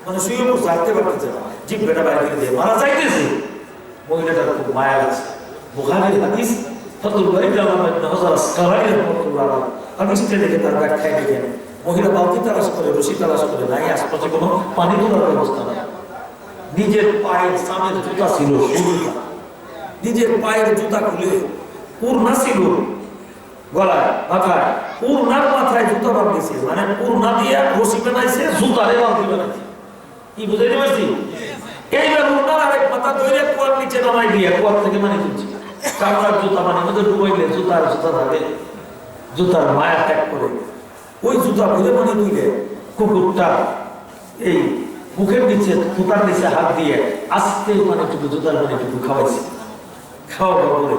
মানে শুয়ে বসে হাঁটতে পারতেছে না, জিভটা বাইরে করে দিয়ে মারা যাইতেছে। মহিলাটার খুব মায়া লাগছে। বুখারীর হাদিস, ফাতুল বারী আল্লামা ইবনে হাজার আসকালানী রাহমাতুল্লাহ আলাইহি হাদিসটা দেখে তার ব্যাখ্যায় লিখেন, মহিলা বালতি তালাশ করে, রশি তালাশ করে, নাই আশপাশে কোনো পানি তোলার ব্যবস্থা নাই। নিজের পায়ের সামের জুতা ছিল শুরুটা, নিজের পায়ের জুতা খুলে পূর্ণা ছিল গলায় মাথায়, পূর্ণার মাথায় জুতা বাঁধতেছে, মানে পূর্ণা দিয়ে রশি বানাইছে, জুতারে বালতি বানাইছে। কি বুঝাইতে পারছি? এইবার পূর্ণার আরেক মাথা ধরে কুয়ার নিচে নামাই দিয়ে কুয়ার থেকে পানি তুলছে। চামড়ার জুতা মানে মধ্যে ডুবাইলে জুতার জুতা থাকে, জুতার মায়া ত্যাগ করে ওই জুতা ভরে পানি তুলে কুকুরটা এই মুখের নিচে জুতার নিচে হাত দিয়ে আস্তে পানিটুকু জুতার পানিটুকু খাওয়াইছে। খাওয়া করে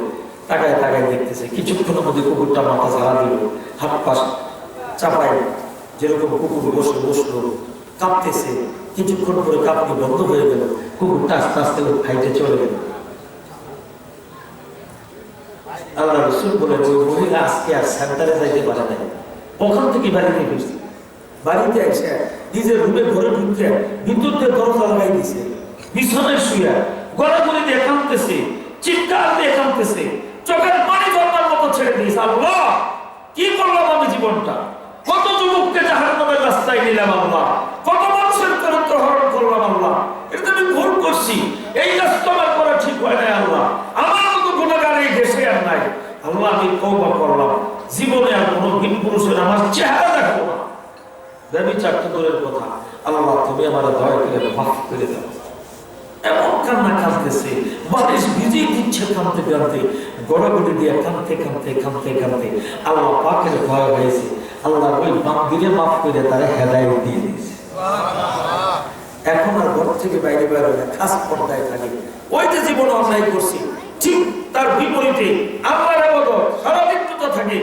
তাকায় তাকায় দেখতেছে, কিছুক্ষণের মধ্যে কুকুরটা মাথা ঝাড়া দিল, হাত পাশ চাপায়, যেরকম কুকুর বসে বসলো কাঁপতেছে। কিছুক্ষণ পরে কাঁপনি বন্ধ হয়ে গেল, কুকুরটা আস্তে আস্তে খাইতে চলে গেল। আল্লাহ রাসূল বলেন, ওই মহিলা আজকে আর সেন্টারে যাইতে পারে না, ওখান থেকে বাড়িতে গেছে। বাড়িতে এসে নিজের রুমে ঘরে ঢুকে বিদ্যুৎ দিয়ে দরজা লাগাই দিছে, বিছানায় শুয়ে গড়াগড়ি দিয়ে কাঁদতেছে, চিৎকার দিয়ে কাঁদতেছে, চোখের পানি ঝরনার মতো ছেড়ে দিয়েছে। আল্লাহ, কি করলাম আমি জীবনটা? কত যুবককে জাহান্নামের রাস্তায় নিলাম আল্লাহ, কত মানুষের চরিত্র হরণ করলাম আল্লাহ, এটা আমি ভুল করছি, এই রাস্তা আমার করা ঠিক হয় নাই আল্লাহ, আমার মতো গুনাহগার এই দেশে আর নাই আল্লাহ, আমি তওবা করলাম, জীবনে আর কোনো ভিন পুরুষের আমার চেহারা দেখবো না। ব্যভিচার তো দূরের কথা, আল্লাহ তুমি আমার দয়া করে মাফ করে দাও। এমন কান্না কাঁদতেছে, বারিশ ভিজিয়ে দিচ্ছে কাঁদতে কাঁদতে, গড়াগড়ি দিয়ে কাঁদতে কাঁদতে কাঁদতে কাঁদতে আল্লাহ পাকের ভয় হয়েছে। আল্লাহ ওই বান্দিরে মাফ করে তারা হেদায়েত দিয়ে দিয়েছে। এখন আর ঘর থেকে বাইরে বাইরে খাস পর্দায় থাকে। ওই যে জীবন অন্যায় করছি, ঠিক তার বিপরীতে আল্লাহর ইবাদত সারাদিন তো থাকে,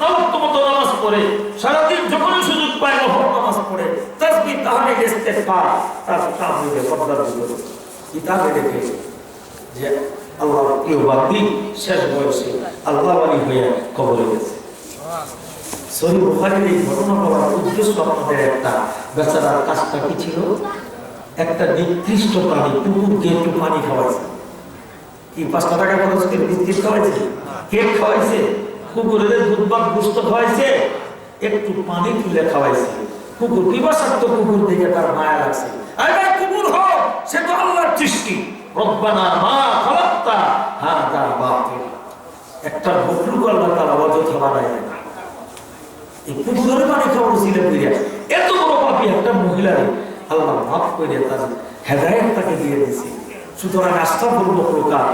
নামাজ পড়ে সারাদিন, যখনই সুযোগ পায় নফল নামাজ পড়ে, তাসবিহ তাহলিল ইস্তিগফার, তার কাম হয়ে পর্দার ভিতরে কিতাবে দেখে যে আল্লাহর প্রিয় বান্দি শেষ বয়সে আল্লাহ ওয়ালি হয়ে কবরে গেছে। সহিহ বুখারীর এই ঘটনা বলার উদ্দেশ্য আপনাদের একটা, বেচারার কাজটা কি ছিল? একটা নির্দিষ্ট প্রাণী কুকুরকে একটু পানি খাওয়াইছে। কি 5 টাকা খরচ করে বিস্কিট খাওয়াইছে, কেক খাওয়াইছে, কুকুরের দুধ গোশত খাওয়াইছে, একটু পানি তুলে খাওয়াইছে। কুকুর পিপাসার্থ, কুকুর দেখে তার মায়া লাগছে। আরে কুকুর হোক, সে তো আল্লাহর সৃষ্টি। রব্বানা মা খালাকতা হাযা বাতিল। একটা বকরুক আল্লাহ তাআলা অযথা বানায় না। এই কুকুরের পানি খাওয়ানো ছিল কইরা এত বড় পাপী একটা মহিলারে আল্লাহ মাফ করে তার হেদায়েত তাকে দিয়ে দিয়েছে। সুতরাং আস্তাগফিরুল্লাহ প্রকার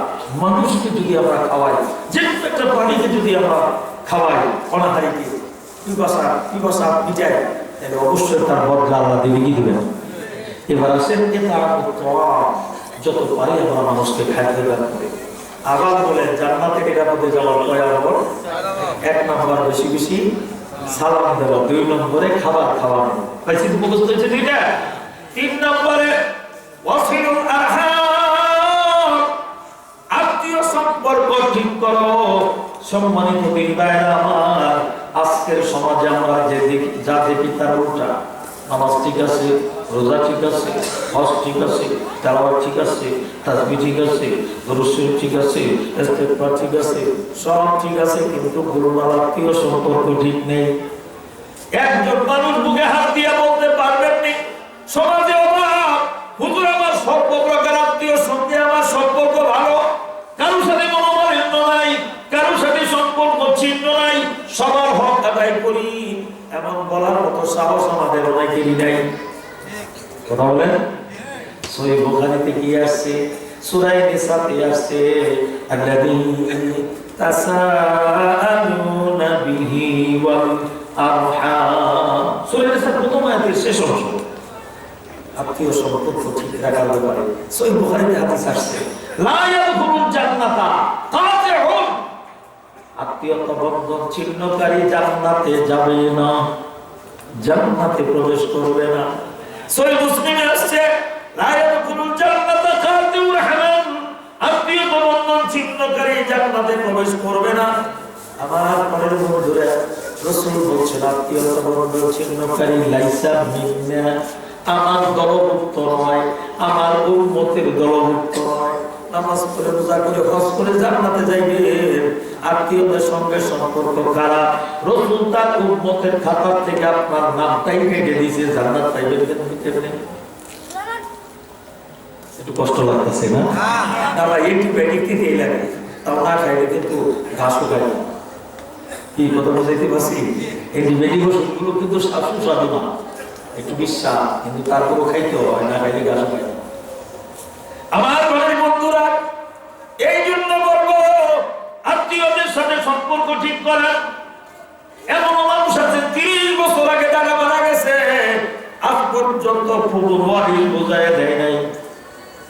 মানুষকে যদি আমরা খাওয়াই, যে একটা প্রাণীকে যদি আমরা খাওয়াই অনাহারিকে, পিপাসা মিটাই, তাহলে অবশ্যই তার বদলা আল্লাহ দেবে, কি দিবেন? এবার আসেন যে তার যত পারি আমরা মানুষকে খাইতে দান করি। আবার বলেন জান্নাতে নিরাপদে যাওয়ার কয় নম্বর? 1 নম্বর বেশি বেশি সালাম দেওয়া, 2 নম্বরে খাবার খাওয়ানো। পাইছি তো মুখস্থ হয়েছে দুইটা। 3 নম্বরে ওয়াসিলুল আরহাম, আত্মীয় সম্পর্ক ঠিক করো। সম্মানিত দিন ভাইরা আমার, আজকের সমাজে আমরা যে দেখি, যা দেখি তার উল্টা। নামাজ ঠিক আছে, রোজা ঠিক আছে, হজ ঠিক আছে, তেলাওয়াত ঠিক আছে, তাসবিহ ঠিক আছে, দরুদ শরীফ ঠিক আছে, ইস্তিগফার ঠিক আছে, সব ঠিক আছে, কিন্তু গুরুমার আত্মীয় সম্পর্ক ঠিক নেই। একজন মানুষ বুকে হাত দিয়ে বলতে পারবেন না সমাজে অভাব, হুজুর আমার সর্বপ্রকার আত্মীয় সঙ্গে আমার সম্পর্ক ভালো, কারোর সাথে মনোমালিন্য নাই, কারোর সাথে সম্পর্ক ছিন্ন নাই, সবার হক আদায় করি, এমন বলার মতো সাহস আমাদের অনেকেরই নাই। কথা বলেন? সহিহ বুখারীতে কি আসছে? সূরা নিসাতে আসছে, আল্লাযীনা তাসাআলুনা বিহি ওয়াল আরহাম। সূরা নিসার প্রথম আয়াতের শেষ অংশ আত্মীয় সম্পর্ক ঠিক রাখার ব্যাপারে সহিহ বুখারীতে হাদিস আসছে, লা ইয়াদখুলুল জান্নাতা কাতিউন, আত্মীয়তা বন্ধন ছিন্নকারী জান্নাতে যাবে না, জান্নাতে প্রবেশ করবে না। সহিহ মুসলিমে আসছে, লা ইয়াদখুলুল জান্নাতা কাতিউর রাহমান, আত্মীয়তা বন্ধন ছিন্নকারী জান্নাতে প্রবেশ করবে না। আমার মনের বন্ধুরা, রাসূল বলছেন আত্মীয়তা বন্ধন ছিন্নকারী লাইসা মিন্না, আমার দলভুক্ত নয়, আমার উম্মতের দলভুক্ত নয়। নামাজ পড়ে রোজা করে হজ করে জান্নাতে যাইবে। আত্মীয়দের সঙ্গে সম্পর্ক খারাপ, রাসূল তার উম্মতের খাতা থেকে আপনার নামটাই কেটে দিয়েছে, জান্নাত পাইবেন কেমনে? একটু কষ্ট লাগতেছে না? আমরা অ্যান্টিবায়োটিক দিতেই লাগে, তাও না খাইলে কিন্তু ঘাসও খাই না। কি কথা বুঝাইতে পারছি? অ্যান্টিবায়োটিক ওষুধগুলো কিন্তু সুস্বাদু না, একটু বিশ্বাস, কিন্তু তারপরও খাইতে হয়, না খাইলে ঘাসও খাই না। আমার ঘরের বন্ধুরা, এই জন্য বলবো আত্মীয়দের সাথে সম্পর্ক ঠিক করা। এমন মানুষ আছে 30 বছর আগে টাকা মারা গেছে, আজ পর্যন্ত ফুবুর ওয়ারিস বোঝায় দেয় নাই।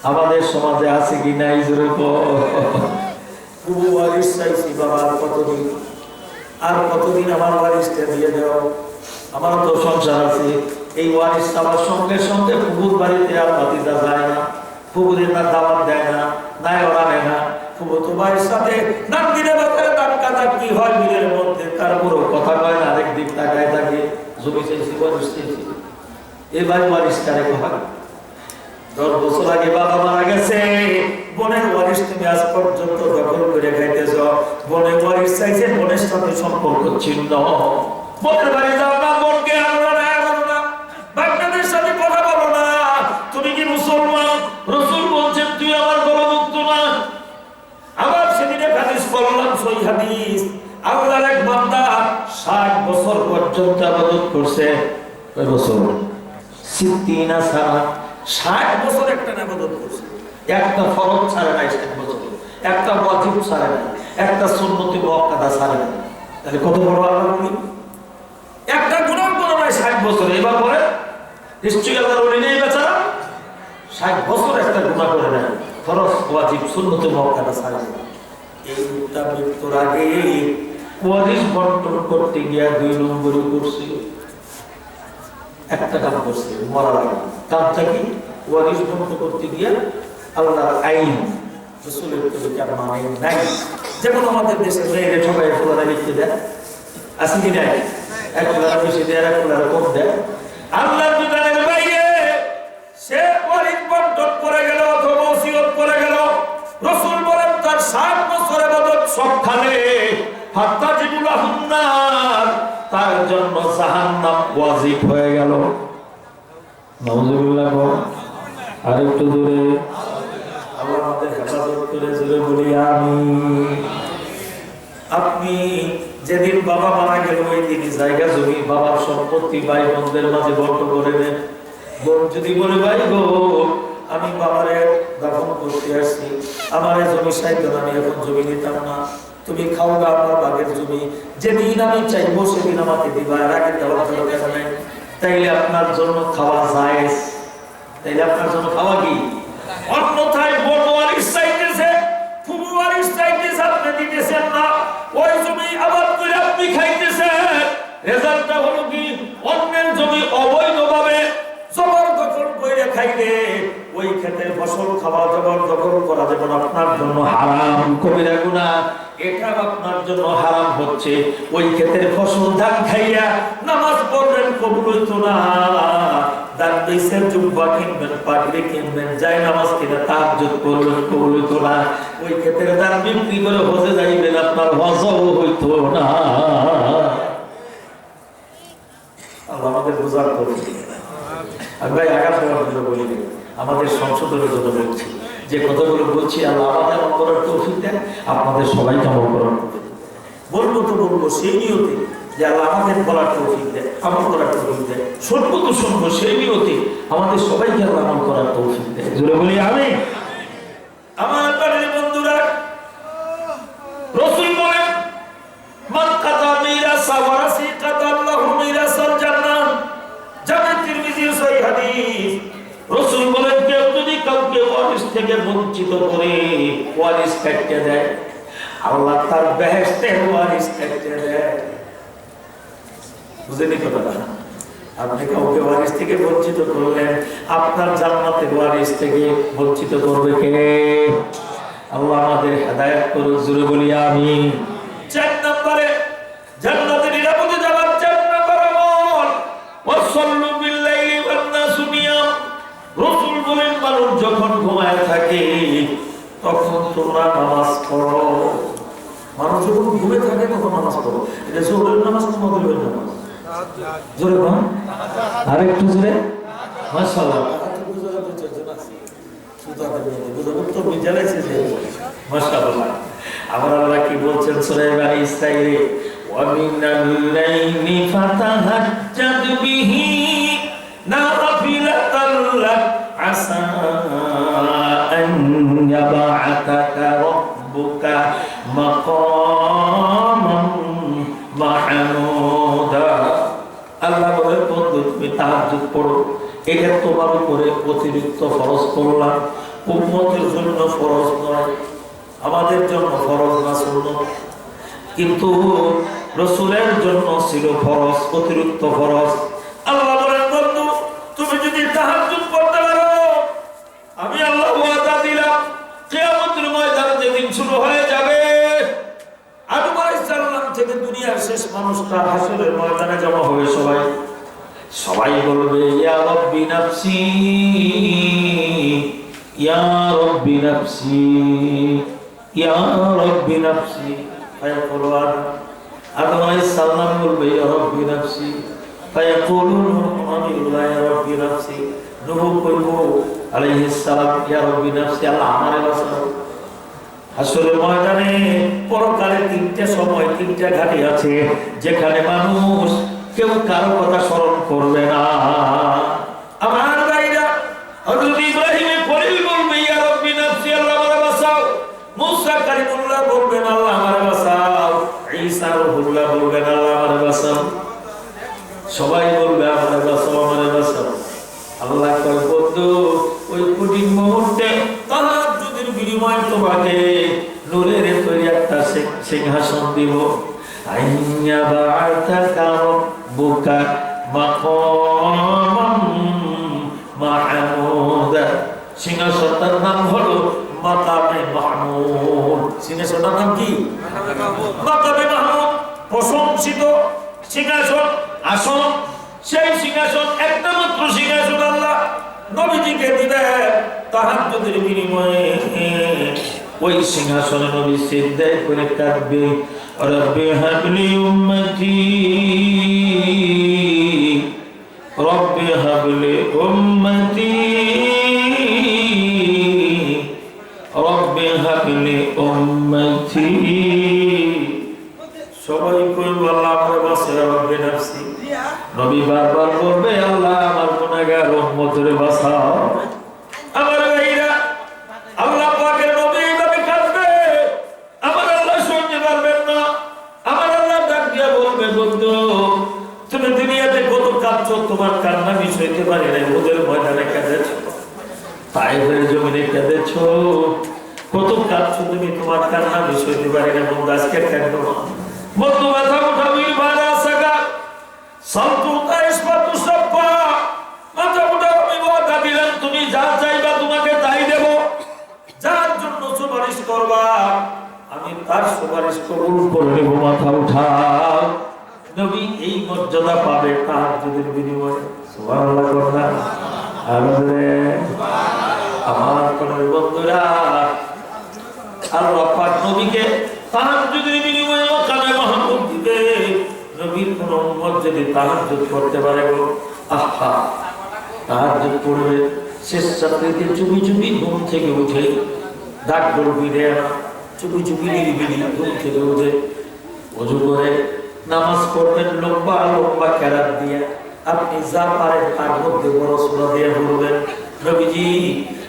আমাদের সমাজে আছে কি নাই? জোরে ফুবু ওয়ারিস চাইছি, বাবা আর কতদিন আমার ওয়ারিসটা দিয়ে দাও, আমার তো সংসার আছে। এই ওয়ারিস আমার সঙ্গে সঙ্গে ফুবুর বাড়িতে আর ভাতিজা যায় না, ফুবুরের না দাওয়াত দেয় না, নাই ওরা নেয় না। ফুবু তো বাড়ির সাথে নাম দিলে বাজারে নাম কাটা কি হয় বিলের মধ্যে, তারপরও কথা কয় না, আরেক দিক তাকায় থাকে। জমি চাইছি, ওয়ারিস চাইছি, এবার ওয়ারিস কারে হয়? 10 বছর আগে বাবা মারা গেছে, বোনের ওয়ারিস তুমি আজ পর্যন্ত দখল করে খাইতেছ। বোনের ওয়ারিস চাইছে, বোনের সাথে সম্পর্ক ছিন্ন। বোনের বাড়ি যাও না, বোনকে আনো না, বাচ্চাদের সাথে কথা বলো না। তুমি কি মুসলমান? রাসূল বলছেন তুই আমার দলভুক্ত না। আবার সেদিনে হাদিস বললাম, সহিহ হাদিস, আল্লাহর এক বান্দা 60 বছর পর্যন্ত ইবাদত করছে। কয় বছর? 60 সানা, 60 বছর একটা ইবাদত করছে। একটা ফরজ ছাড়ে নাই 60 বছর, একটা ওয়াজিব ছাড়ে নাই, একটা সুন্নতি মুআক্কাদা ছাড়ে নাই। তাহলে কত বড় আল্লাহ বলি? একটা গুনাহ করে নাই 60 বছর। এবার বলে নিশ্চয়ই আল্লাহর ওলি নেই বেচারা, 60 বছর একটা গুনাহ করে নাই, ফরজ ওয়াজিব সুন্নতি মুআক্কাদা ছাড়ে নাই। এই উত্তর মৃত্যুর আগে ওয়ারিস বন্টন করতে গিয়া 2 নম্বরই করছে। একটা কাম করছে মরার আগে। কামটা কি? ওয়ারিস বন্টন করতে গিয়া আল্লাহর আইন, রাসূলের তরিকা মানে নাই। যেমন আমাদের দেশে মেয়েরা সবাই ফুলারা লিখতে দেয়, আছে কি নাই? এক ফুলারা বেশি দেয়, এক ফুলারা কম দেয়। আল্লাহর বিধানের বাইরে সে ওয়ারিস বন্টন করে গেল অথবা ওসিয়ত করে গেল, রাসূল বলেন তার 60 বছর ইবাদত সব খালে হাত্তা জিবুলাহুন নার, তার জন্য জাহান্নাম ওয়াজিব হয়ে গেল। নাউজুবিল্লাহ। আর একটু দূরে আল্লাহ আমাদের হেফাজত করে, জোরে বলি আমিন। আপনি যেদিন বাবা মারা গেল ওই দিন জায়গা জমি বাবার সম্পত্তি ভাই বোনদের মাঝে বন্টন করে দেন। বোন যদি বলে ভাই গো আমি বাবারে দাফন করতে আসছি, আমার জমি সাইড আমি এখন জমি নিতাম না, তুমি খাও গা আমার বাগের জমি, যেদিন আমি চাইবো সেদিন আমাকে দিবা, এর আগে দেওয়ার দরকার নাই। তাইলে আপনার জন্য খাওয়া জায়েজ, তাইলে আপনার জন্য খাওয়া কি? অন্যথায় বড় ওয়ারিস চাইতেছে, ফুবু ওয়ারিস চাইতেছে, আপনি দিতেছেন না, ওই জমি আবাদ করে আপনি খাইতেছেন। রেজাল্টটা হলো কি? অন্যের জমি অবৈধভাবে জবরদখল করে খাইলে ওই ক্ষেতের ফসল খাওয়া জবরদখল করা যেমন আপনার জন্য হারাম, কবিরা গুনাহ, এটা আপনার জন্য হারাম হচ্ছে। ওই ক্ষেতের ফসল ধান খাইয়া নামাজ পড়বেন, কবুল হইতো না। দান পয়সার জুব্বা কিনবেন, পাগড়ি কিনবেন, যায় নামাজ কিনে তাহাজ্জুদ করবেন, কবুল হইতো না। ওই ক্ষেতের ধান বিক্রি করে হজে যাইবেন, আপনার হজও হইতো না। আল্লাহ আমাদের বুঝার করবে। আর ভাই আঘাত করার জন্য বলি, আমাদের সংশোধনের জন্য বলছি, যে কথাগুলো বলছি আল্লাহ আমাদের আমল করার তৌফিক দেন, আপনাদের সবাইকে আমল করার তৌফিক দেন। বলবো তো বলবো সেই নিয়তে যে আল্লাহ আমাদের বলার তৌফিক দেন, আমল করার তৌফিক দেন। শুনবো তো শুনবো সেই নিয়তে আমাদের সবাইকে আল্লাহ আমল করার তৌফিক দেন। জোরে বলি আমিন। আমার বাড়ির বন্ধুরা, রাসূল বলেন মান কাতা মিরাসা ওয়ারাসি কাতা আল্লাহু মিরাসাল জান্নাহ। জামে তিরমিজি সহিহ হাদিস। রাসূল বলেন কেউ যদি কাউকে ওয়ারিস থেকে বঞ্চিত করে ওয়ারিস কাটতে দেয়, আল্লাহ তার বেহেশতে ওয়ারিস কাটতে দেয়। বুঝেনি কথাটা? আপনি কাউকে ওয়ারিস থেকে বঞ্চিত করলেন, আপনার জান্নাতে ওয়ারিস থেকে বঞ্চিত করবে কে? আল্লাহ আমাদের হেদায়েত করুন, জোরে বলি আমিন। 4 নম্বরে জান্নাতে নিরাপদে যাওয়ার 4 নম্বর আমল, ওয়াসাল্লু বিল লাইলি ওয়ান নাসু মানুষ যখন ঘুমায় থাকে তখন তোমরা নামাজ পড়ো। মানুষ যখন ঘুমে থাকে তখন নামাজ পড়ো। এটা জোহরের নামাজ না মাগরিবের নামাজ? জোরে বল, আর একটু জোরে। মাশাআল্লাহ, মাশাআল্লাহ। আমার আল্লাহ কি বলছেন সূরা বনী ইসরাঈলে, ওয়া মিনাল লাইলি ফাতাহাজ্জাদ বিহি নাফিলাতাল লাক আসা আন ইয়াবআতাকা রাব্বুকা মাকামান মাহমুদা। আল্লাহ বলেন, বন্ধু তুমি তাহাজ্জুদ পড়ো, এটা তোমার উপরে অতিরিক্ত ফরজ করলাম। উম্মতের জন্য ফরজ নয়, আমাদের জন্য ফরজ না সুন্নাত, কিন্তু রাসূলের জন্য ছিল ফরজ, অতিরিক্ত ফরজ। আল্লাহ বলেন, বন্ধু তুমি যদি তাহাজ্জুদ পড়তে পারো, আমি আল্লাহ ওয়াদা দিলাম কিয়ামতের ময়দান যেদিন শুরু হয়ে যাবে, আদম আলাইহিস সালাম থেকে দুনিয়ার শেষ মানুষটা হাসরের ময়দানে জমা হবে। সবাই বলবে, ইয়া রাব্বি নাফসি, ইয়া রাব্বি নাফসি, ইয়া রাব্বি নাফসি। ফায়াকুলু আদম আলাইহিস সালাম বলবে, ইয়া রাব্বি নাফসি। ফায়াকুলু নূহ, ইয়া রাব্বি নাফসি। নূহ কইবো আলাইহিস সালাম, ইয়া রাব্বি নাফসি, আল্লাহ আমারে বাঁচাও। হাসরের ময়দানে পরকালে তিনটা সময়, তিনটা ঘাটি আছে যেখানে মানুষ কেউ কারো কথা স্মরণ করবে না। আমার ভাইরা, হযরত ইব্রাহিম খলিল বলবে, ইয়া রাব্বি নাফসি, আল্লাহ আমারে বাঁচাও। মুসা কালিমুল্লাহ বলবেন, আল্লাহ আমারে বাঁচাও। ঈসা রূহুল্লাহ বলবেন, আল্লাহ আমারে বাঁচাও। সবাই বলবে, আমারে বাঁচাও, আমারে বাঁচাও। আল্লাহ কয়, বন্ধু ওই কঠিন মুহূর্তে তাহাজ্জুদের বিনিময়ে তোমাকে নূরের তৈরি একটা সিংহাসন দিব। আইয়া বা'আতাকা রাব্বুকা মাকামান মাহমুদা। সিংহাসনটার নাম হলো মাকামে মাহমুদ। সিংহাসনটার নাম কি? মাকামে মাহমুদ, প্রশংসিত সিংহাসন, আসন। সেই সিংহাসন, একটা মাত্র সিংহাসন আল্লাহ নবীজিকে দিবেন তাহাজ্জুদের বিনিময়ে। ওই সিংহাসনে নবী সিজদায় করে কাঁদবে, রব্বি হাবলি উম্মতি, রব্বি হাবলি উম্মতি, রব্বি হাবলি উম্মতি। সবাই কইব, আল্লাহ আমারে বাঁচাও, রব্বি নাফসি। নবী বারবার বলবে, আল্লাহ আমার গুনাহগার উম্মতরে বাঁচাও। আমার ভাইরা, আল্লাহ পাকের নবী এইভাবে কাঁদবে, আমার আল্লাহ শুনতে পারবেন না। আমার আল্লাহ ডাক দিয়া বলবে, বন্ধু তুমি দুনিয়াতে কত কাঁদছো, তোমার কান্না আমি সইতে পারি না। ওদের ময়দানে কেঁদেছো, তায়েফের জমিনে কেঁদেছো, কত কাঁদছো তুমি, তোমার কান্না আমি সইতে পারি না। বন্ধু আজকে কাঁদো না, বন্ধু মাথা উঠাবি, ভাড়া সাগা সালতুতা ইসবাতু সাফা। মাথা উঠাও, আমি ওয়াদা দিলাম তুমি যা চাইবা তোমাকে তাই দেব। যার জন্য সুপারিশ করবা আমি তার সুপারিশ কবুল করে নেব। মাথা উঠাও। নবী এই মর্যাদা পাবে তাহাজ্জুদের বিনিময়ে। সুবহানাল্লাহ বলনা আরে আমার কোন বন্ধুরা, আল্লাহ পাক নবীকে তাহাজ্জুদের বিনিময়ে মাকামে মাহমুদ দিবে। নবীর কোন উম্মত যদি তাহাজ্জুদ করতে পারে, আহা তাহাজ্জুদ পড়বে, শেষ রাত্রিতে চুপি চুপি ঘুম থেকে উঠে, ডাক বলবি রে না, চুপি চুপি নিরিবিলি ঘুম থেকে উঠে ওযু করে নামাজ পড়বেন, লম্বা লম্বা কেরাত দিয়ে। আপনি যা পারেন তার মধ্যে বড় সূরা দিয়ে পড়বেন। নবীজি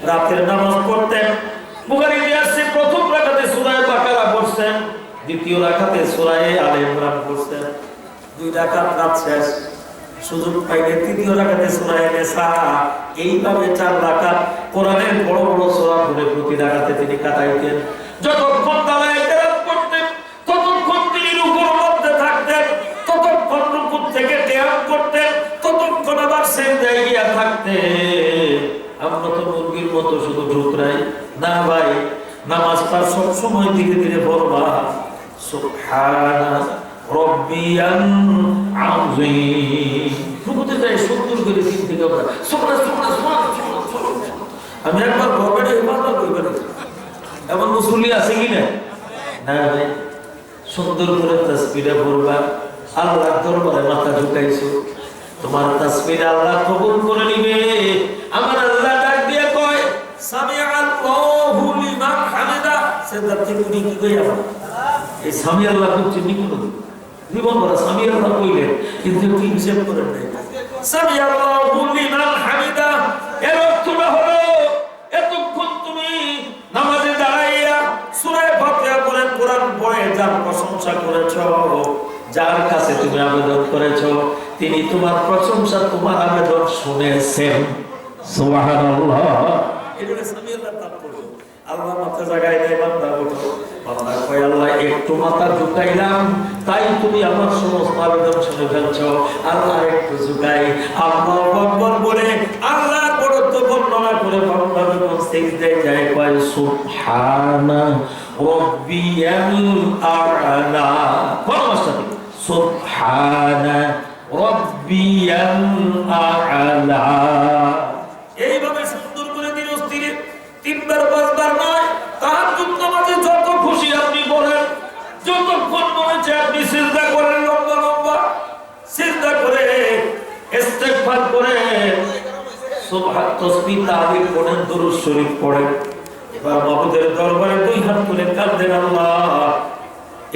রাতের নামাজ পড়তেন, বুখারীতে আছে প্রথম রাকাতে সূরা বাকারা পড়ছেন, দ্বিতীয় রাকাতে সূরা আলে ইমরান পড়ছেন। 2 রাকাত রাত শেষ, সুযোগ পাইলে তৃতীয় রাকাতে সূরা নিসা। এইভাবে 4 রাকাত কোরআনের বড় বড় সূরা পড়ে প্রতি রাকাতে তিনি কাটাইতেন। যতক্ষণ দাঁড়ায় কেরাত পড়তেন ততক্ষণ তিনি রুকুর মধ্যে থাকতেন, ততক্ষণ রুকু থেকে কিয়াম করতেন, ততক্ষণ আবার সিজদায় গিয়া থাকতেন। আমরা তো মুরগির মতো শুধু ঢুকরাই না ভাই, নামাজটা সব সময় ধীরে ধীরে পড়বা। সুবহানা রাব্বিয়াল আযীম। রুকুতে যাই সুন্দর করে দিন থেকে আমরা সুবহানাল্লাহ সুবহানাল্লাহ সুবহানাল্লাহ আমি একবার গভর্নমেন্টে হেফাজত করবেন, এমন মুসল্লি আছে কি না? না ভাই, সুন্দর করে তাসবিহটা পড়বা, আল্লাহর দরবারে মাথা ঝুঁকাইছো, তোমার তাসবিহ আল্লাহ কবুল করে নিবে। আমার আল্লাহ ডাক দিয়ে কয় সামিআ আল্লাহু লিমান হামিদা, সেটা থেকে কি কইয়া এই সামি আল্লাহ খুব চিনি কোন জীবন বড় সামি আল্লাহ কইলেন, কিন্তু কি হিসাব করেন নাই সামি আল্লাহু লিমান হামিদা। এর অর্থটা হলো এতক্ষণ তুমি নামাজে দাঁড়াইয়া সূরা ফাতিহা পড়ে কোরআন পড়ে যার প্রশংসা করেছো, যার কাছে তুমি আবেদন করেছো, তিনি তোমার প্রশংসা তোমার আবেদন শুনেছেন। সুবহানাল্লাহ। এটাকে সামি আল্লাহ তাপ করো। আল্লাহ মাথা জায়গায় দেয়, বান্দা ওঠো, বান্দা কয় আল্লাহ একটু মাথা ঝুঁকাইলাম, তাই তুমি আমার সমস্ত আবেদন শুনে ফেলছো। আল্লাহ একটু ঝুঁকাই, আল্লাহু আকবার বলে আল্লাহর বড়ত্ব বর্ণনা করে বান্দা যখন সিজদায় যায় কয় সুবহানা রাব্বিয়াল আ'লা। পরমাশা সুবহানা রাব্বিয়াল আ'লা। এইভাবে সুন্দর করে ধীরে তিনবার পাঁচবার নয়, তাহাজ্জুদ নামাজে যত খুশি আপনি বলেন, যতক্ষণ মনে চায় আপনি সিজদা করেন, লম্বা লম্বা সিজদা করে ইস্তেগফার করে সুবহান তাসবিহ তাহলিল পড়েন, দুরূদ শরীফ পড়েন। এবার মাবুদের দরবারে দুই হাত তুলে কাঁদেন, আল্লাহ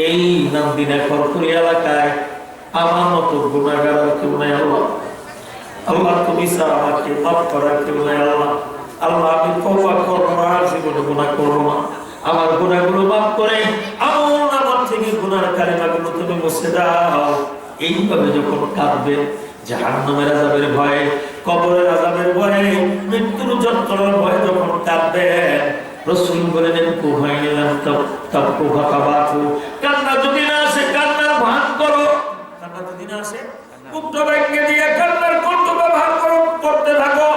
এই নান্দিনা খড়খড়ি এলাকায় আমার মতো গুনাহগার আর কেউ নাই। আল্লাহ আল্লাহ তুমি ছাড়া আমাকে মাফ করার কেউ নাই। আল্লাহ আল্লাহ আমি তওবা করব না, জীবনে গুনাহ করব না, আমার গুনাহগুলো মাফ করে আমল নামা থেকে গুনার কালিমাগুলো তুমি মুছে দাও। এইভাবে যখন কাঁদবেন, জাহান্নামের আযাবের ভয়ে, কবরের আযাবের ভয়ে, মৃত্যুর যন্ত্রণার ভয়ে যখন কাঁদবেন, রাসূল বলেন কুহাইলাম তাবকু ফাকাবাতু, কান্না যদি না আসে কান্নার ভান করো, কান্না যদি না আসে মুক্ত বাক্যে দিয়ে কান্নার কণ্ঠ ব্যবহার করো, করতে থাকো।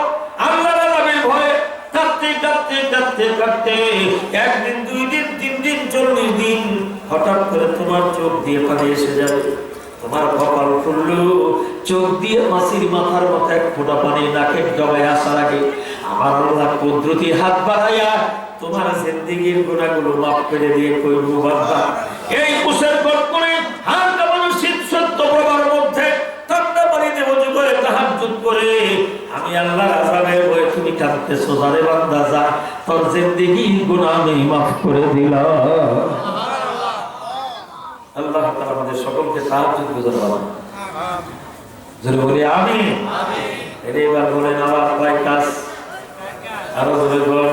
আল্লাহর আযাবের ভয়ে কাঁদতে কাঁদতে কাঁদতে কাঁদতে একদিন, দুই দিন, তিন দিন, 40 দিন হঠাৎ করে তোমার চোখ দিয়ে পানি এসে যাবে, তোমার কপাল খুললো, চোখ দিয়ে মাছির মাথার মতো এক ফোঁটা পানি নাকের ডগায় আসার আগে আমার আল্লাহ কুদরতি হাত বাড়াইয়া তোমার জিন্দেগীর গুনাহগুলো মাফ করে দিয়ে কইবো, বান্দা এই কুশের করে হাত কামানো শীত সত্য প্রভার মধ্যে ঠান্ডা পানিতে ওযু করে তাহাজ্জুদ করে আমি আল্লাহর আযাবের ভয়ে তুমি কাঁদতেছো, যারে বান্দা যা তোর জিন্দেগীর গুনাহ আমি মাফ করে দিলাম। আল্লাহ তাআলা আমাদের সকলকে তাহাজ্জুদ গুজার বানান। জোরে বলি আমিন। এবার বলেন আমার ভাই কাজ আরো জোরে বল।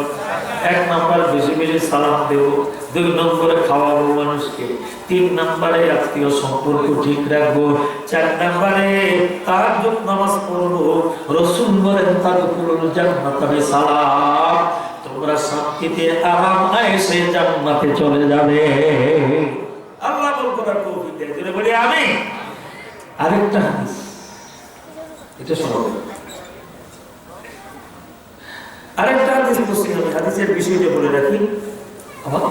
1 নাম্বার বেশি বেশি সালাম দেব, 2 নম্বরে খাওয়াবো মানুষকে, 3 নম্বরে আত্মীয় সম্পর্ক ঠিক রাখবো, 4 নম্বরে তাহাজ্জুদ নামাজ পড়বো। রাসূল বলেন তাদখুলুল জান্নাতা বিসালাম, তোমরা শান্তিতে আরাম আয়েশে জান্নাতে চলে যাবে। আল্লাহ বলবার তৌফিক দেন। জোরে বলি আমিন। আরেকটা হাদিস, এটা শোনাবো। আরেকটা হাদিস বলছি, আমি হাদিসের বিষয়টা বলে রাখি। আমার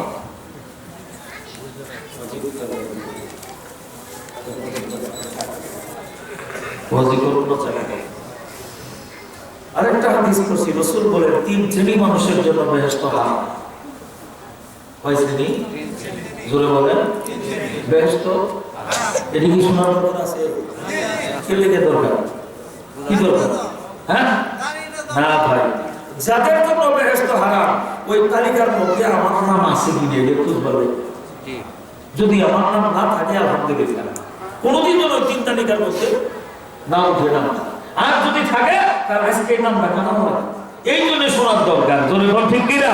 আরেকটা হাদিস বলছি, রাসূল বলেন 3 শ্রেণী মানুষের জন্য বেহেশত হারাম। কয় শ্রেণী? জোরে বলেন। বেহেশত এটা কি শোনার দরকার আছে? কি লেগে দরকার? কি দরকার? হ্যাঁ না ভাই, যাদের জন্য বেহেশত হারাম ওই তালিকার মধ্যে আমার নাম আছে কিনা এটা খুঁজ বলে। যদি আমার নাম না থাকে আলহামদুলিল্লাহ, কোনোদিন যেন 3 তালিকার মধ্যে না উঠে না, আর যদি থাকে তার আজকে নাম রাখা না হয়, এই জন্য শোনার দরকার। জোরে বল ঠিক কিনা?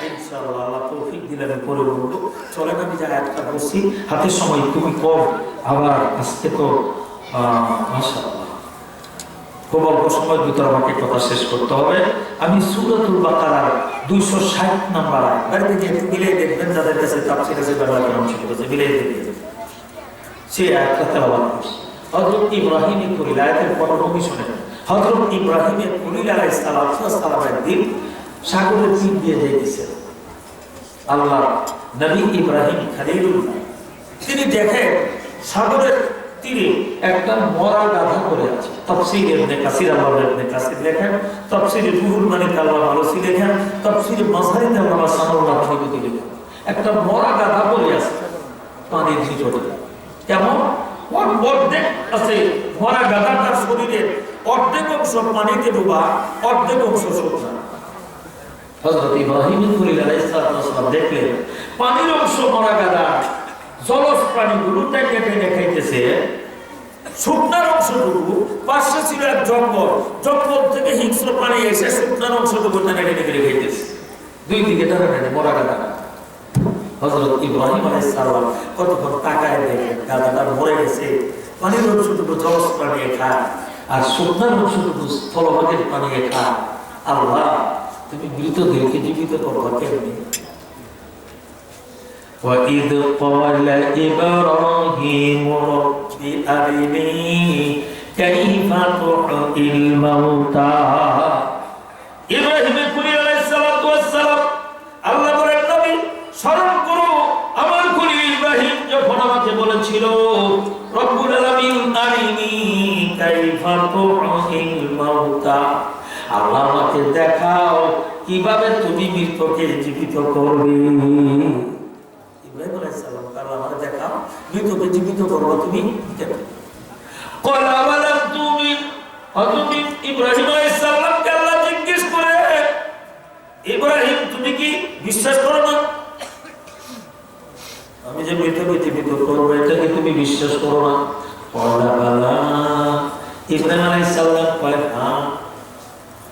ইনশাআল্লাহ আল্লাহ তৌফিক দিলে আমি পরে বলবো। চলেন আমি যা একটা বলছি, হাতের সময় খুবই কম, আবার আজকে তো মাশাআল্লাহ খুব অল্প সময়ের ভিতরে আমাকে কথা শেষ করতে হবে। আমি সূরাতুল বাকারার 260 নাম্বার আয়াত থেকে মিলিয়ে দেখবেন, যাদের কাছে তাফসীর আছে বাংলা গ্রাম শিখেছে মিলিয়ে দেখবেন, সেই আয়াতটা তেলাওয়াত করছি। হযরত ইব্রাহিমের খলিল, আয়াতের পটভূমি শুনেন। হযরত ইব্রাহিমের খলিল আলাইহিস সালাম একদিন সাগরের তীর দিয়ে যাইতেছেন। আল্লাহ নবী ইব্রাহিম খলিলুল্লাহ তিনি দেখেন সাগরের তীরে একটা মরা গাধা পড়ে আছে। তাফসীর ইবনে কাসির, আল্লাহ ইবনে কাসির লেখেন, তাফসীর রুহুল মানিতে আল্লাহ মালুসি লেখেন, তাফসীর মাযহারিতে আল্লাহ সানাউল্লাহ ফারিদী লেখেন। একটা মরা গাধা পড়ে আছে পানির ভিতরে। কেমন? অর্ধেক আছে মরা গাধাটার শরীরের অর্ধেক অংশ পানিতে ডুবা, অর্ধেক অংশ শুকনা। হযরত ইব্রাহিম খলিল আলাইহিস সালাম দেখলেন পানির অংশ মরা গাধা জলজ প্রাণীগুলো টেনে টেনে খাইতেছে, শুকনার অংশটুকু পাশে ছিল এক জঙ্গল, জঙ্গল থেকে হিংস্র প্রাণী এসে শুকনার অংশটুকু টেনে টেনে করে খাইতেছে। দুই দিকে টানা টানে মরা গাধা। হযরত ইব্রাহিম আলাইহিস সালাম কতক্ষণ তাকায় দেখেন গাধাটা মরে গেছে, পানির অংশটুকু জলজ প্রাণী খায় আর শুকনার অংশটুকু স্থলভাগের প্রাণী খায়। আল্লাহ, তুমি মৃতদেরকে জীবিত করবা কেমনি? وَإِذْ قَالَ إِبْرَاهِيمُ رَبِّ أَرِنِي كَيْفَ تُحْيِي الْمَوْتَى। ইব্রাহিম খলিল আলাইহিস সালাতু ওয়াস সালাম আল্লাহ বলেন, নবী স্মরণ করো আমার খলিল ইব্রাহিম যখন আমাকে বলেছিল রব্বুল আলামিন আরিনি কাইফা তুহয়িল মাউতা, আল্লাহ আমাকে দেখাও কিভাবে তুমি মৃতকে জীবিত করবে। ইব্রাহিম আলাইহিস সালাম আল্লাহ আমাকে দেখাও মৃতকে জীবিত করবে তুমি। ক্বালা ওয়ালাম তুমিন, হযরত ইব্রাহিম আলাইহিস সালামকে আল্লাহ জিজ্ঞেস করে, ইব্রাহিম তুমি কি বিশ্বাস করো না আমি যে মৃতকে জীবিত করবো, এটা কি তুমি বিশ্বাস করো না? ক্বালা বালা, ইব্রাহিম আলাইহিস সালাম কয় হ্যাঁ।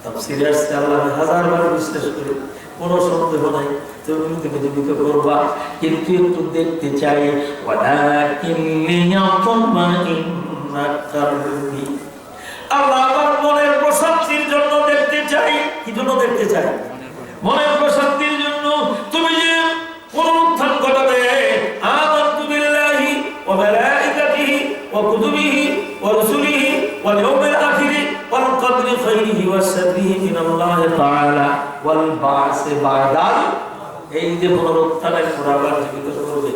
তাফসীরে আছে আল্লাহ হাজারবার বিশ্বাস করি, কোনো সন্দেহ নাই তুমি থেকে জীবিত করবা, কিন্তু একটু দেখতে চাই। ওয়ালাকিন লিয়াতমাইন্না কলবি, আল্লাহ আমার মনের প্রশান্তির জন্য দেখতে চাই। কি জন্য দেখতে চাই? মনের প্রশান্তির জন্য। তুমি যে পুনরুত্থান ঘটাবে, আমানতু বিল্লাহি ওয়া মালাইকাতিহি ওয়া কুতুবিহি ওয়া রাসূলিহি ওয়াল ইয়াউমিল আখির ওয়াল কদরি খাইরিহি ওয়া শাররিহি মিনাল্লাহি তাআলা ওয়াল বা'সি বা'দাল, এই যে পুনরুত্থানের পর আবার জীবিত করবে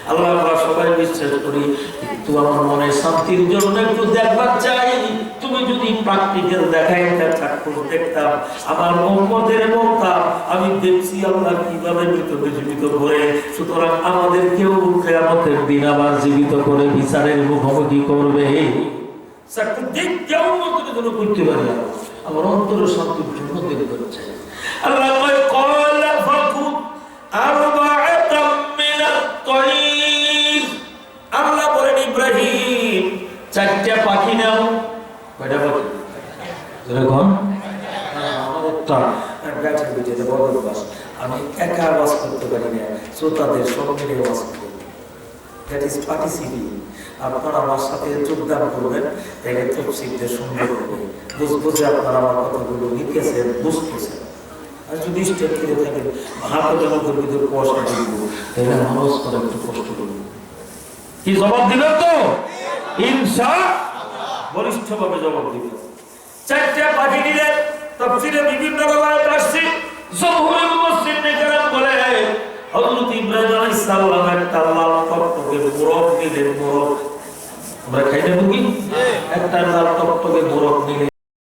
আল্লাহ, আমরা সবাই বিশ্বাস করি, কিন্তু আমার মনে শান্তির জন্য একটু দেখবার চাই। তুমি যদি প্র্যাকটিক্যাল দেখাইতে চাক্ষুষ দেখতাম আমার উম্মতের মওতা, আমি দেখছি আল্লাহ কিভাবে মৃতকে জীবিত করে। সুতরাং আমাদেরকেও কিয়ামতের দিন আবার জীবিত করে বিচারের মুখোমুখি করবে। চাক্ষু দেখতেও মতের জন্য করতে পারি, আমার অন্তরের শান্তির জন্য দেখতে চাই। আল্লাহ ক্বালা ফাকুত আরবাআতাম মিনাত তায়র, আল্লাহ বলেন ইব্রাহিম চারটা পাখি নাও। কয়টা পাখি? এরকম গাছের ভিতরে বড় বাস, আমি একা বাস করতে পারি না, শ্রোতাদের সঙ্গে নিয়ে বাস করি। That is participate. আপনারা আমার সাথে যোগদান করবেন, একে তফসিলটা সুন্দর হবে, বুঝবো যে আপনারা আমার কথাগুলো লিখেছেন, বুঝতেছেন। আর যদি স্টেপ করে থাকেন হাতের মধ্যে ভিতরে কুয়াশা দিব, তাহলে মানুষ করে একটু কষ্ট করবে। কি জবাব দিবেন তো? ইনশাআল্লাহ বলিষ্ঠভাবে জবাব দিবেন। চারটা পাখি দিলেন। তাফসীরে বিভিন্ন রওয়ায়াত আসছে, জমহুরুল মুফাসসিরিন কেরাম বলে হযরত ইব্রাহিম আলাইহিস সালাম একটা লাল টকটকে মোরগ নিলেন। মোরগ আমরা খাই না মুরগি, একটা লাল টকটকে মোরগ নিলেন।